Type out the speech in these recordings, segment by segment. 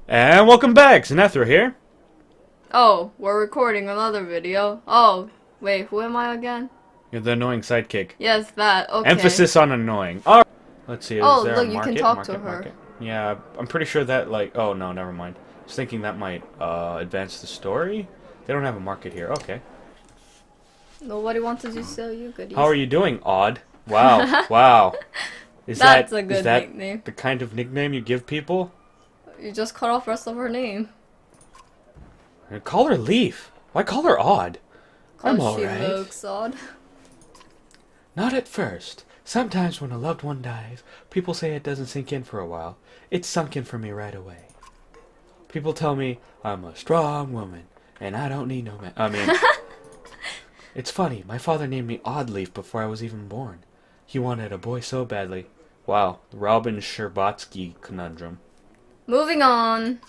And welcome back, Xenethra here. Oh, we're recording another video. Oh, wait, who am I again? You're the annoying sidekick. Yes, that. Okay. Emphasis on annoying. Alright. Let's see, is Oh, there a look, you can market? talk to Market, her. market. Yeah, I'm pretty sure that, like, oh no, never mind. I was thinking that might, advance the story? They don't have a market here, okay. Nobody wanted to sell you goodies. How are you doing, Odd? Wow, wow. Is That's that, a is good that nickname. the kind of nickname you give people? You just cut off rest of her name. Call her Leaf. Why call her Odd? I'm Cause she alright. looks odd. Not at first. Sometimes when a loved one dies, people say it doesn't sink in for a while. It's sunk in for me right away. People tell me I'm a strong woman, and I don't need no man. It's funny, my father named me Oddleaf before I was even born. He wanted a boy so badly. Wow, Robin Scherbatsky conundrum. Moving on.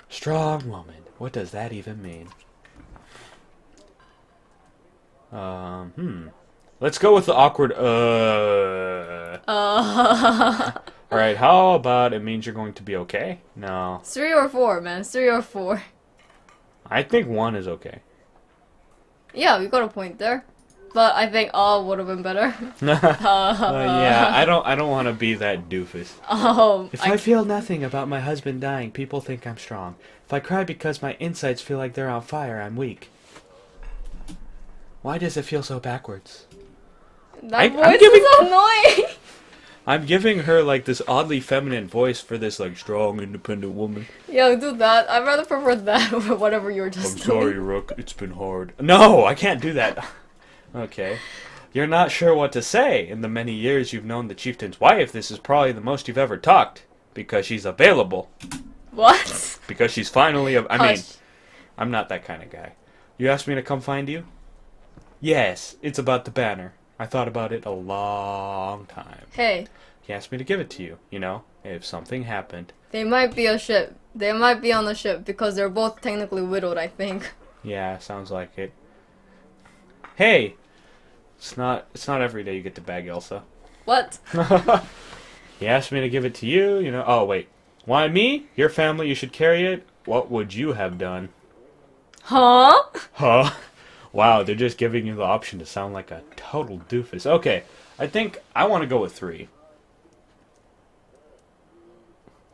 Strong woman. What does that even mean? Let's go with the awkward, Alright, how about it means you're going to be okay? No. 3 or 4, man. 3 or 4. I think 1 is okay. Yeah, you got a point there. But I think all would have been better. Yeah, I don't want to be that doofus. If I feel nothing about my husband dying, people think I'm strong. If I cry because my insides feel like they're on fire, I'm weak. Why does it feel so backwards? That I'm voice giving- is annoying. I'm giving her like this oddly feminine voice for this like strong, independent woman. Yeah, do that. I'd rather prefer that over whatever you were just I'm sorry, Rook. It's been hard. No, I can't do that. Okay. You're not sure what to say. In the many years you've known the chieftain's wife, this is probably the most you've ever talked. Because she's available. What? Because she's finally... I mean, Hush. I'm not that kind of guy. You asked me to come find you? Yes, it's about the banner. I thought about it a long time. Hey, He asked me to give it to you, you know, if something happened. they might be a ship. They might be on the ship because they're both technically widowed, I think. Yeah, sounds like it. Hey! It's not every day you get to bag Elsa. What? He asked me to give it to you, you know. Oh, wait. Why me? Your family, you should carry it? What would you have done? Huh? Huh? Wow, they're just giving you the option to sound like a total doofus. Okay, I think I want to go with 3.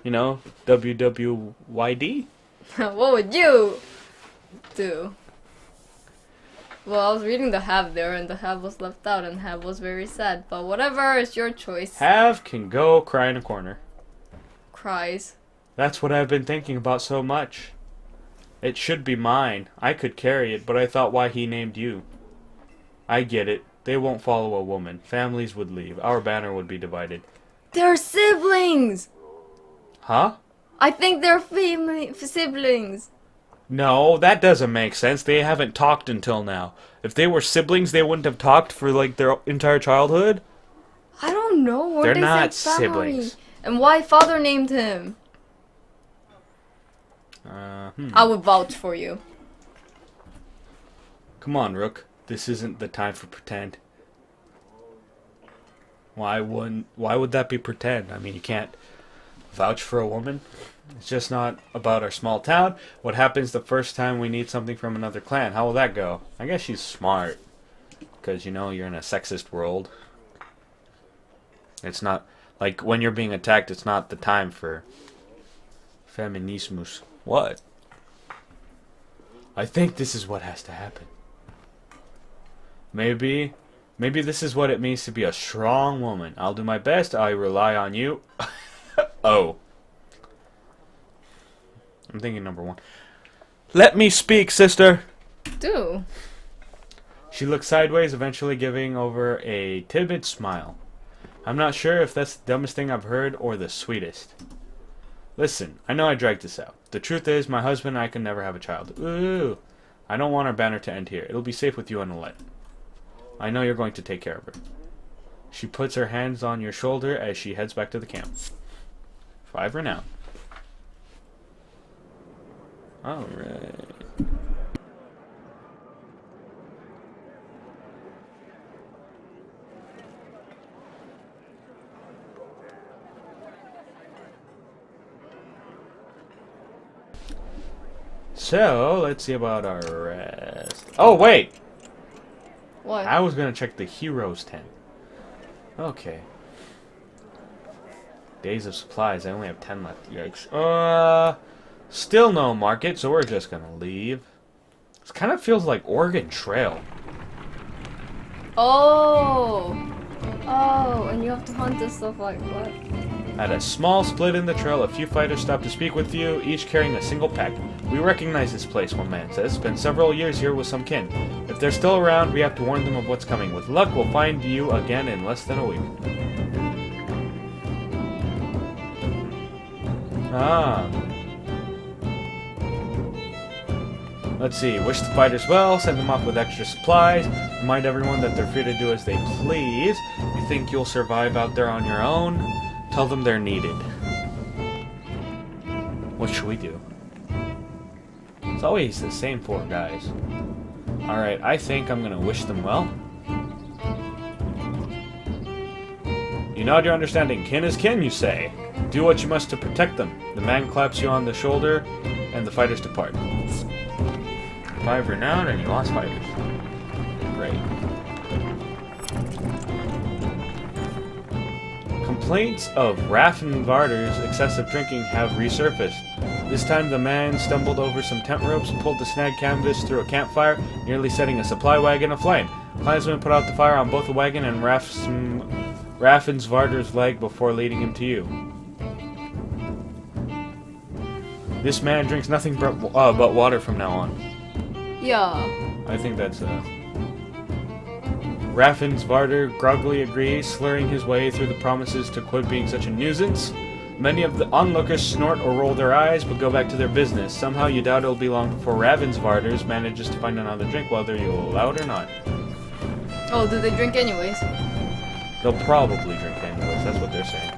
You know, WWYD? What would you do? Well, I was reading the have there, and the have was left out, and have was very sad. But whatever, it's your choice. Have can go cry in a corner. Cries. That's what I've been thinking about so much. It should be mine. I could carry it, but I thought why he named you. I get it. They won't follow a woman. Families would leave. Our banner would be divided. They're siblings! Huh? I think they're siblings. No, that doesn't make sense. They haven't talked until now. If they were siblings, they wouldn't have talked for like their entire childhood. I don't know. Or They're they not said family. siblings. And why father named him? I would vouch for you. Come on, Rook. This isn't the time for pretend. Why would that be pretend? I mean, you can't vouch for a woman. It's just not about our small town. What happens the first time we need something from another clan? How will that go? I guess she's smart. Because, you know, you're in a sexist world. It's not... Like, when you're being attacked, it's not the time for... feminismus. What? I think this is what has to happen. Maybe this is what it means to be a strong woman. I'll do my best. I rely on you. Oh. I'm thinking number 1. Let me speak, sister. Do. She looked sideways, eventually giving over a timid smile. I'm not sure if that's the dumbest thing I've heard or the sweetest. Listen, I know I dragged this out. The truth is, my husband and I can never have a child. Ooh. I don't want our banner to end here. It'll be safe with you and Alette. I know you're going to take care of her. She puts her hands on your shoulder as she heads back to the camp. 5 renown. Alright. So, let's see about our rest. Oh, wait! What? I was gonna check the heroes tent. Okay. Days of supplies. I only have 10 left. Yikes. Still no market, so we're just gonna leave. This kind of feels like Oregon Trail. Oh! Oh, and you have to hunt and stuff like what? At a small split in the trail, a few fighters stop to speak with you, each carrying a single pack. We recognize this place, one man says. Spent several years here with some kin. If they're still around, we have to warn them of what's coming. With luck, we'll find you again in less than a week. Ah. Let's see. Wish the fighters well, send them off with extra supplies, remind everyone that they're free to do as they please. You think you'll survive out there on your own? Tell them they're needed. What should we do? It's always the same 4 guys. Alright, I think I'm gonna wish them well. You nod your understanding. Kin is kin, you say. Do what you must to protect them. The man claps you on the shoulder, and the fighters depart. 5 renown, and you lost fighters. Great. Complaints of Raffenvarder's excessive drinking have resurfaced. This time the man stumbled over some tent ropes, pulled the snag canvas through a campfire, nearly setting a supply wagon aflame. Clansmen put out the fire on both the wagon and Raffensvarder's leg before leading him to you. This man drinks nothing but water from now on. Yeah. I think that's Raffensvarder groggily agrees, slurring his way through the promises to quit being such a nuisance. Many of the onlookers snort or roll their eyes, but go back to their business. Somehow you doubt it'll be long before Ravensvarders manages to find another drink, whether you allow it or not. Oh, do they drink anyways? They'll probably drink anyways, that's what they're saying.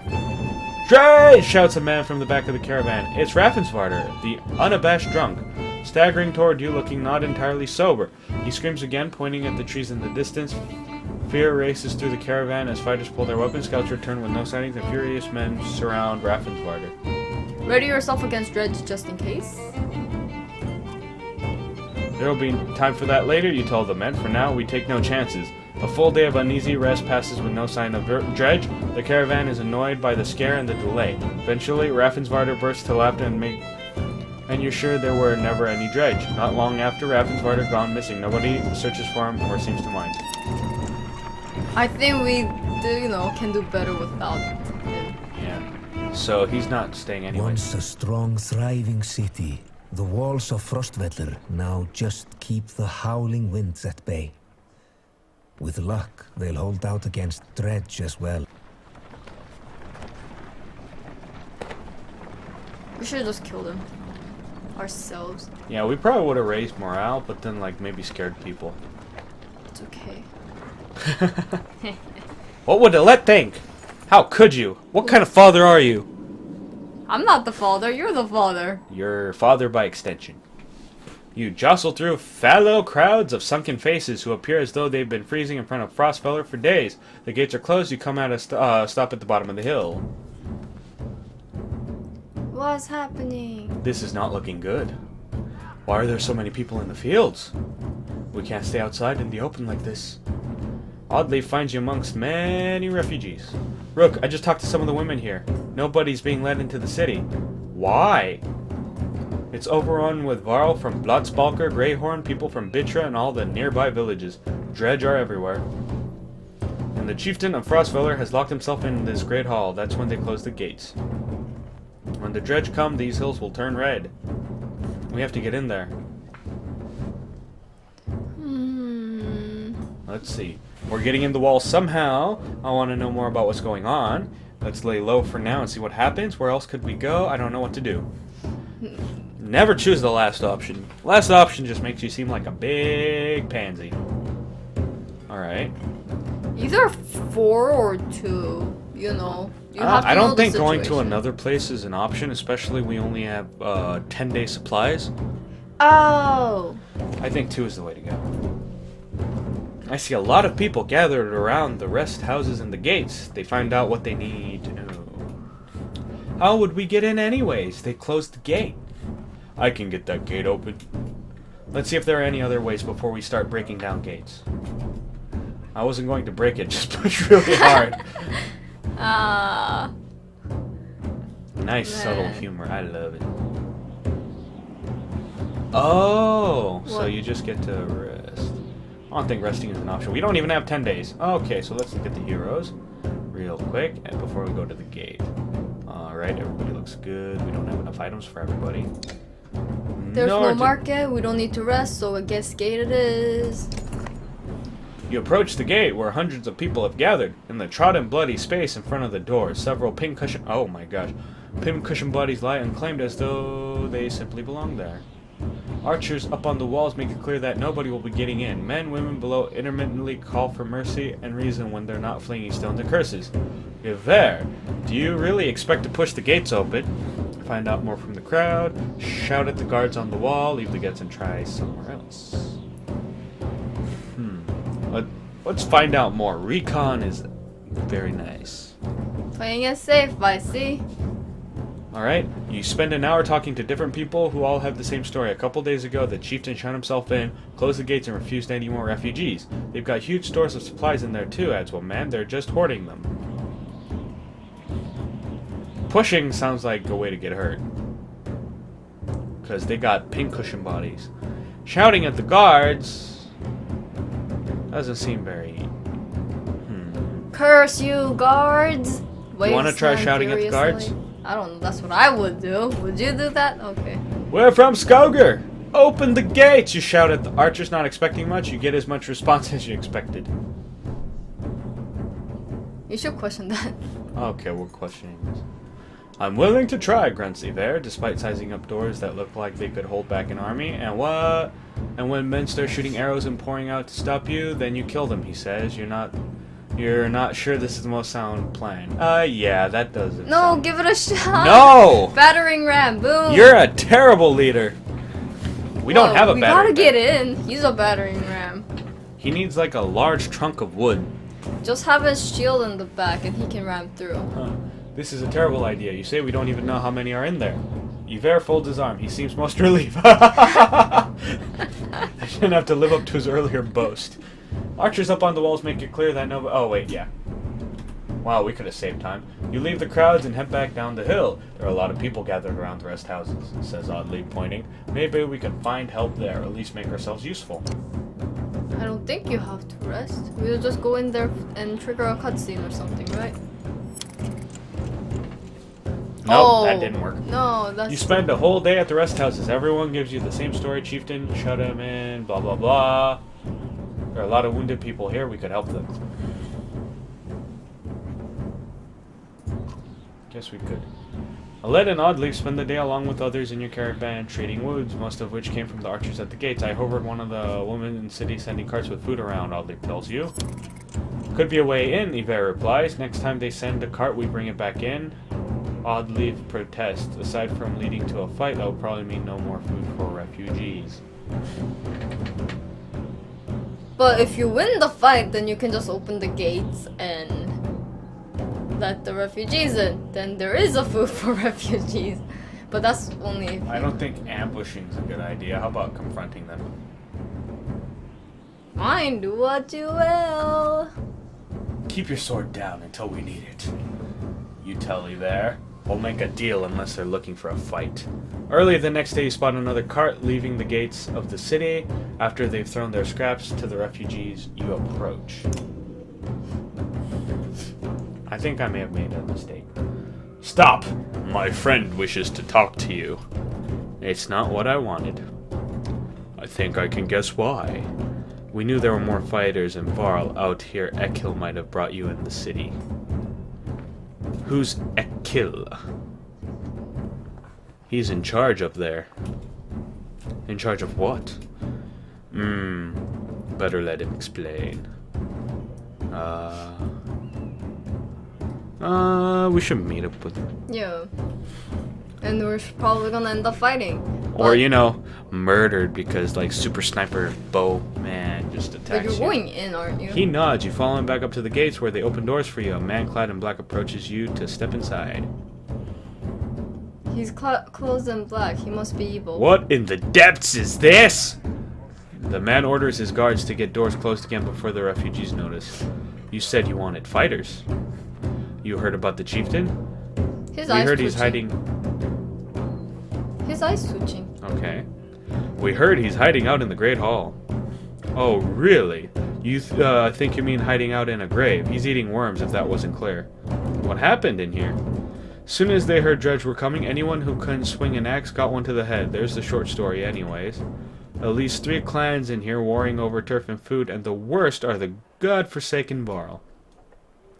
Dredge! Shouts a man from the back of the caravan. It's Raffensvarder, the unabashed drunk, staggering toward you, looking not entirely sober. He screams again, pointing at the trees in the distance. Fear races through the caravan as fighters pull their weapons. Scouts return with no sightings, and furious men surround Raffensvarder. Ready yourself against Dredge just in case. There will be time for that later, you told the men. For now, we take no chances. A full day of uneasy rest passes with no sign of Dredge. The caravan is annoyed by the scare and the delay. Eventually, Raffensvarder bursts to laughter and you're sure there were never any Dredge. Not long after, Raffensvarder gone missing. Nobody searches for him or seems to mind. I think we, can do better without him. Yeah. So he's not staying anyway. Once a strong, thriving city, the walls of Frostvellir now just keep the howling winds at bay. With luck, they'll hold out against Dredge as well. We should have just killed him. Ourselves. Yeah, we probably would have raised morale, but then, maybe scared people. It's okay. What would Alette think? How could you? What kind of father are you? I'm not the father, you're the father. Your father by extension. You jostle through fallow crowds of sunken faces who appear as though they've been freezing in front of Frostfeller for days. The gates are closed, you come at a stop at the bottom of the hill. What's happening? This is not looking good. Why are there so many people in the fields? We can't stay outside in the open like this. Oddly finds you amongst many refugees. Rook, I just talked to some of the women here. Nobody's being led into the city. Why? It's overrun with Varl from Blotsbalker, Greyhorn, people from Bitra, and all the nearby villages. Dredge are everywhere. And the chieftain of Frostfeller has locked himself in this great hall. That's when they close the gates. When the Dredge come, these hills will turn red. We have to get in there. Let's see. We're getting in the wall somehow. I want to know more about what's going on. Let's lay low for now and see what happens. Where else could we go? I don't know what to do. Never choose the last option. Last option just makes you seem like a big pansy. Alright. Either 4 or 2, You have to I know don't the think going to situation. another place is an option, especially we only have 10-day supplies. Oh. I think 2 is the way to go. I see a lot of people gathered around the rest houses and the gates. They find out what they need to know. How would we get in anyways? They closed the gate. I can get that gate open. Let's see if there are any other ways before we start breaking down gates. I wasn't going to break it, just push really hard. Nice subtle humor, I love it. Oh, so you just get to rest. I don't think resting is an option. We don't even have 10 days. Okay, so let's look at the heroes real quick and before we go to the gate. Alright, everybody looks good. We don't have enough items for everybody. There's no market, we don't need to rest, so I guess gate it is. You approach the gate where hundreds of people have gathered. In the trodden bloody space in front of the door, several pincushion bodies lie unclaimed as though they simply belong there. Archers up on the walls make it clear that nobody will be getting in. Men, women below intermittently call for mercy and reason when they're not flinging stones and curses. Yver, do you really expect to push the gates open? Find out more from the crowd. Shout at the guards on the wall. Leave the gates and try somewhere else. Let's find out more. Recon is very nice. Playing it safe, I see. Alright, you spend an hour talking to different people who all have the same story. A couple days ago, the chieftain shut himself in, closed the gates, and refused any more refugees. They've got huge stores of supplies in there too, adds one man. They're just hoarding them. Pushing sounds like a way to get hurt. Because they got pincushion bodies. Shouting at the guards doesn't seem very... Curse you, guards! You want to try shouting at the guards? I don't know, that's what I would do. Would you do that? Okay. We're from Skoger! Open the gates! You shout at the archers, not expecting much. You get as much response as you expected. You should question that. Okay, we're questioning this. I'm willing to try, grunts Yver, despite sizing up doors that look like they could hold back an army. And what? And when men start shooting arrows and pouring out to stop you, then you kill them, he says. You're not sure this is the most sound plan. Yeah, that doesn't No, give it a shot! No! Battering ram, boom! You're a terrible leader! We don't have a battering ram. We gotta get in. He's a battering ram. He needs like a large trunk of wood. Just have his shield in the back and he can ram through. Huh. This is a terrible idea. You say we don't even know how many are in there. Yver folds his arm. He seems most relieved. I shouldn't have to live up to his earlier boast. Archers up on the walls make it clear that no... Oh, wait, yeah. Wow, we could have saved time. You leave the crowds and head back down the hill. There are a lot of people gathered around the rest houses, says Oddly, pointing. Maybe we can find help there, or at least make ourselves useful. I don't think you have to rest. We'll just go in there and trigger a cutscene or something, right? Nope, that didn't work. No, that's... You spend a whole day at the rest houses. Everyone gives you the same story. Chieftain, shut him in, blah, blah, blah. There are a lot of wounded people here. We could help them. Guess we could. Aled and Oddleaf spend the day along with others in your caravan, treating wounds, most of which came from the archers at the gates. I overheard one of the women in the city sending carts with food around, Oddleaf tells you. Could be a way in, Yver replies. Next time they send a cart, we bring it back in. Oddleaf protests. Aside from leading to a fight, that will probably mean no more food for refugees. But if you win the fight, then you can just open the gates and let the refugees in. Then there is a food for refugees. But that's only if I don't think ambushing is a good idea. How about confronting them? Fine, do what you will. Keep your sword down until we need it. You tell me there. We'll make a deal unless they're looking for a fight. Early the next day, you spot another cart leaving the gates of the city. After they've thrown their scraps to the refugees, you approach. I think I may have made a mistake. Stop! My friend wishes to talk to you. It's not what I wanted. I think I can guess why. We knew there were more fighters in Varl out here. Ekil might have brought you in the city. Who's Ekil? He's in charge up there. In charge of what? Better let him explain. We should meet up with him. Yeah. And we're probably gonna end up fighting. Or, you know, murdered because, like, super sniper bow man just attacks But you're you. going in, aren't you? He nods. You follow him back up to the gates where they open doors for you. A man clad in black approaches you to step inside. He's clothed in black. He must be evil. What in the depths is this? The man orders his guards to get doors closed again before the refugees notice. You said you wanted fighters. You heard about the chieftain? His We eyes heard he's twitching. hiding... His eyes twitching. Okay. We heard he's hiding out in the Great Hall. Oh, really? You think you mean hiding out in a grave? He's eating worms, if that wasn't clear. What happened in here? Soon as they heard Dredge were coming, anyone who couldn't swing an axe got one to the head. There's the short story anyways. At least 3 clans in here warring over turf and food, and the worst are the godforsaken Varl.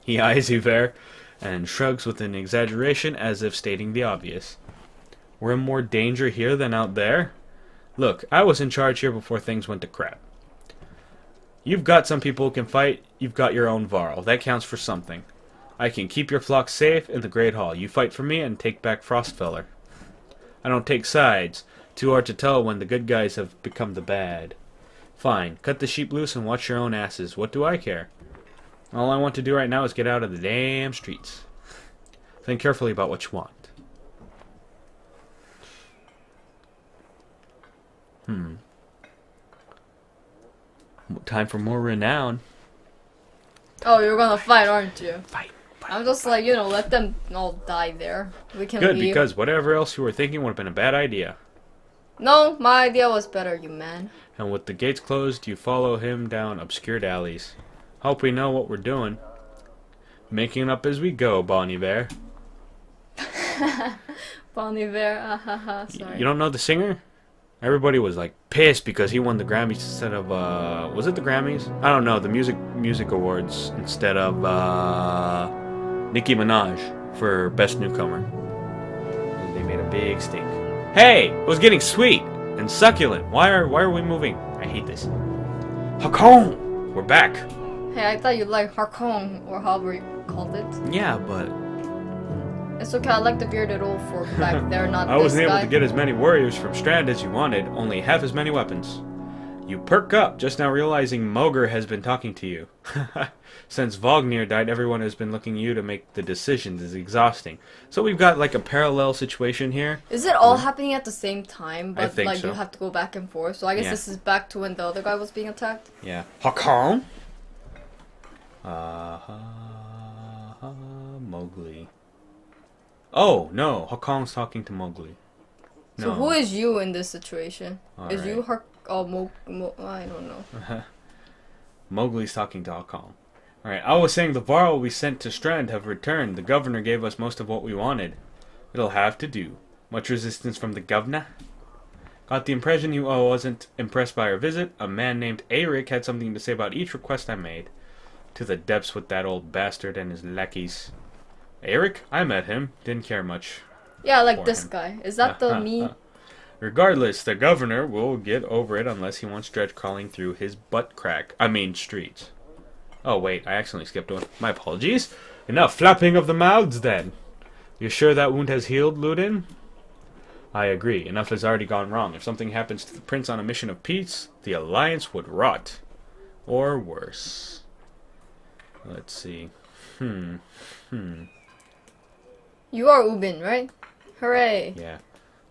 He eyes you there, and shrugs with an exaggeration as if stating the obvious. We're in more danger here than out there? Look, I was in charge here before things went to crap. You've got some people who can fight, you've got your own Varl. That counts for something. I can keep your flock safe in the Great Hall. You fight for me and take back Frostfeller. I don't take sides. Too hard to tell when the good guys have become the bad. Fine, cut the sheep loose and watch your own asses. What do I care? All I want to do right now is get out of the damn streets. Think carefully about what you want. Time for more renown. Oh, you're gonna fight, aren't you? Fight. I'm just like, you know, let them all die there. We can Good, leave. because whatever else you were thinking would have been a bad idea. No, my idea was better, you man. And with the gates closed, you follow him down obscured alleys. Hope we know what we're doing. Making it up as we go, Bonnie Bear. Bonnie Bear, ahaha, sorry. You don't know the singer? Everybody was like pissed because he won the Grammys instead of was it the Grammys? I don't know, the music awards instead of Nicki Minaj for best newcomer. And they made a big stink. Hey, it was getting sweet and succulent. Why are we moving? I hate this. Hakon, we're back. Hey, I thought you liked Harkong, or however you called it. Yeah, but It's okay, I like the bearded old folk back there, not I this wasn't able guy. to get as many warriors from Strand as you wanted, only half as many weapons. You perk up, just now realizing Mogr has been talking to you. Since Vognir died, everyone has been looking at you to make the decisions. It's exhausting. So we've got like a parallel situation here. Is it all happening at the same time, I but think like so. you have to go back and forth? So I guess Yeah. this is back to when the other guy was being attacked? Yeah. Hakon? Mowgli. Oh, no. Hakon's talking to Mowgli. No. So who is you in this situation? All is right. you I don't know. Mowgli's talking to Hakon. Alright, I was saying the Varl we sent to Strand have returned. The governor gave us most of what we wanted. It'll have to do. Much resistance from the governor? Got the impression you wasn't impressed by our visit. A man named Eric had something to say about each request I made. To the depths with that old bastard and his lackeys. Eric? I met him. Didn't care much. Yeah, like For this him. guy. Is that the me? Regardless, the governor will get over it unless he wants Dredge crawling through his streets. Oh wait, I accidentally skipped one. My apologies. Enough flapping of the mouths then. You sure that wound has healed, Ludin? I agree. Enough has already gone wrong. If something happens to the prince on a mission of peace, the alliance would rot. Or worse. Let's see. You are Ubin, right? Hooray. Yeah.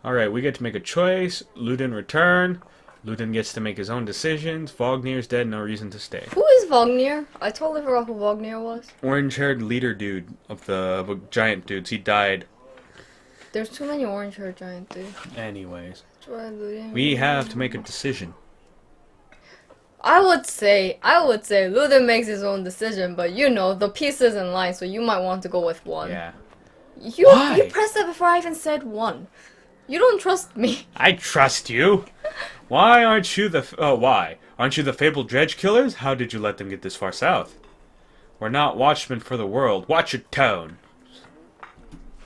Alright, we get to make a choice. Ludin return. Ludin gets to make his own decisions. Vognir's dead, no reason to stay. Who is Vognir? I totally forgot who Vognir was. Orange-haired leader dude of the giant dudes. He died. There's too many orange hair giant dudes. Anyways. We We have to make a decision. I would say Ludin makes his own decision, but you know, the piece is in line, so you might want to go with one. Yeah. You Why? pressed that before I even said one. You don't trust me. I trust you. Why aren't you the... why? Aren't you the fabled dredge killers? How did you let them get this far south? We're not watchmen for the world. Watch your tone.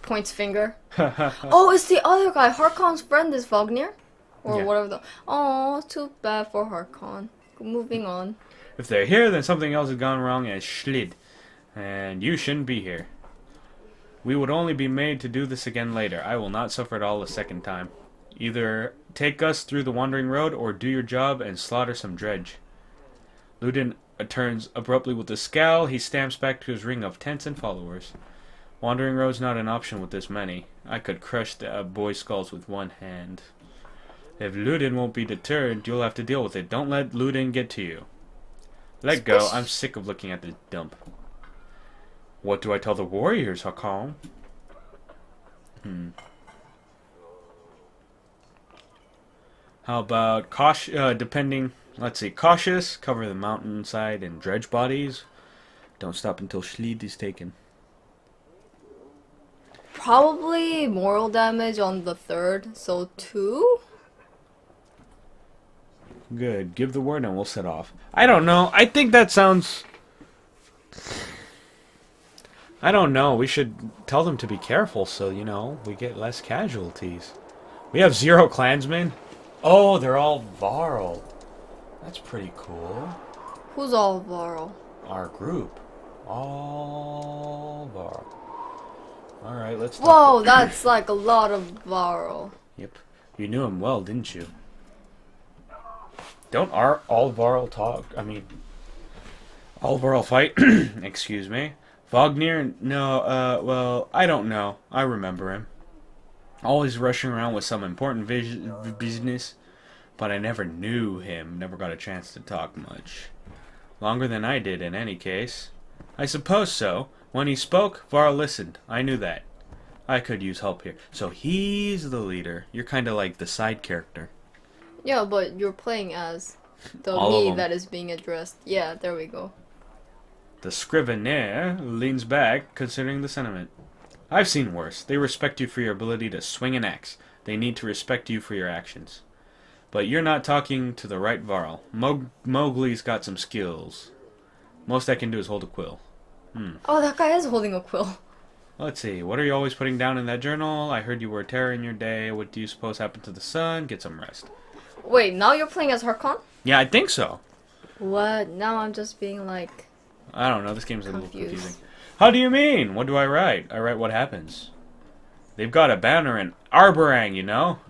Points finger. Oh, it's the other guy. Harkon's friend is Vognir? Or Yeah. whatever the... Oh, too bad for Harkon. Moving on. If they're here, then something else has gone wrong as Schlid. And you shouldn't be here. We would only be made to do this again later. I will not suffer it all a second time. Either take us through the wandering road, or do your job and slaughter some dredge. Ludin turns abruptly with a scowl. He stamps back to his ring of tents and followers. Wandering road's not an option with this many. I could crush the boys' skulls with one hand. If Ludin won't be deterred, you'll have to deal with it. Don't let Ludin get to you. Let go. I'm sick of looking at this dump. What do I tell the warriors, Hakon? How about cautious, cover the mountainside and dredge bodies. Don't stop until Schlied is taken. Probably moral damage on the 3rd, so 2? Good. Give the word and we'll set off. I don't know. I think that sounds... I don't know. We should tell them to be careful so, you know, we get less casualties. We have 0 clansmen. Oh, they're all Varl. That's pretty cool. Who's all Varl? Our group. All Varl. Alright, let's talk. Whoa, that's like a lot of Varl. Yep. You knew him well, didn't you? Don't all Varl talk? I mean, all Varl fight? Excuse me. Vognir? No, well, I don't know. I remember him. Always rushing around with some important business, but I never knew him. Never got a chance to talk much. Longer than I did, in any case. I suppose so. When he spoke, Varl listened. I knew that. I could use help here. So he's the leader. You're kind of like the side character. Yeah, but you're playing as the All of me them. that is being addressed. Yeah, there we go. The scrivener leans back, considering the sentiment. I've seen worse. They respect you for your ability to swing an axe. They need to respect you for your actions. But you're not talking to the right Varl. Mowgli's got some skills. Most I can do is hold a quill. Oh, that guy is holding a quill. Let's see. What are you always putting down in that journal? I heard you were a terror in your day. What do you suppose happened to the sun? Get some rest. Wait, now you're playing as Harkon? Yeah, I think so. What? Now I'm just being like... I don't know. This game's a little Confused. confusing. How do you mean? What do I write? I write what happens. They've got a banner in Arborang, you know?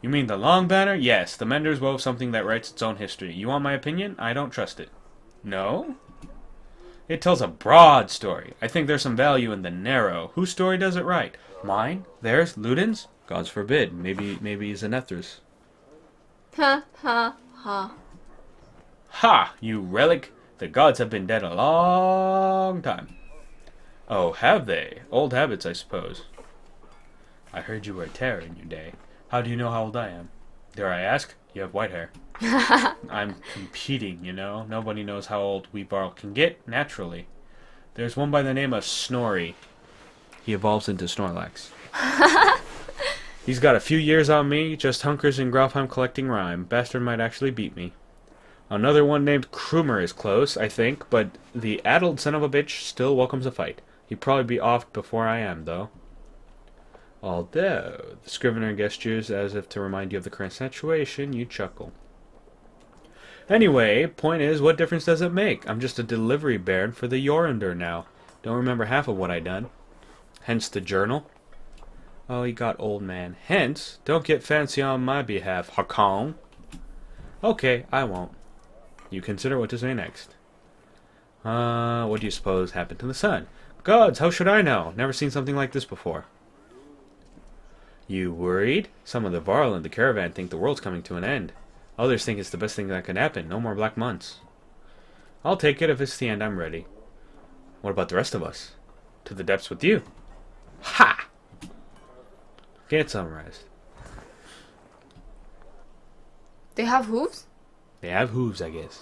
You mean the long banner? Yes, the Menders wove something that writes its own history. You want my opinion? I don't trust it. No? It tells a broad story. I think there's some value in the narrow. Whose story does it write? Mine? Theirs? Ludin's? Gods forbid. Maybe Xenethra's. Ha ha ha. Ha! You relic! The gods have been dead a long time. Oh, have they? Old habits, I suppose. I heard you were a terror in your day. How do you know how old I am? Dare I ask? You have white hair. I'm competing, you know? Nobody knows how old we Varl can get, naturally. There's one by the name of Snorri. He evolves into Snorlax. He's got a few years on me, just hunkers in Grofheim collecting rhyme. Bastard might actually beat me. Another one named Krumer is close, I think, but the addled son of a bitch still welcomes a fight. He'd probably be off before I am, though. Although, the scrivener gestures as if to remind you of the current situation, you chuckle. Anyway, point is, what difference does it make? I'm just a delivery baron for the Jorundur now. Don't remember half of what I done. Hence the journal. Oh, he got old man. Hence, don't get fancy on my behalf, Hakon. Okay, I won't. You consider what to say next. What do you suppose happened to the sun? Gods, how should I know? Never seen something like this before. You worried? Some of the Varl in the caravan think the world's coming to an end. Others think it's the best thing that could happen. No more black months. I'll take it if it's the end. I'm ready. What about the rest of us? To the depths with you. Ha! Get some rest. They have hooves? They have hooves, I guess.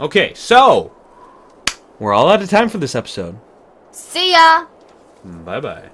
Okay, so we're all out of time for this episode. See ya! Bye-bye.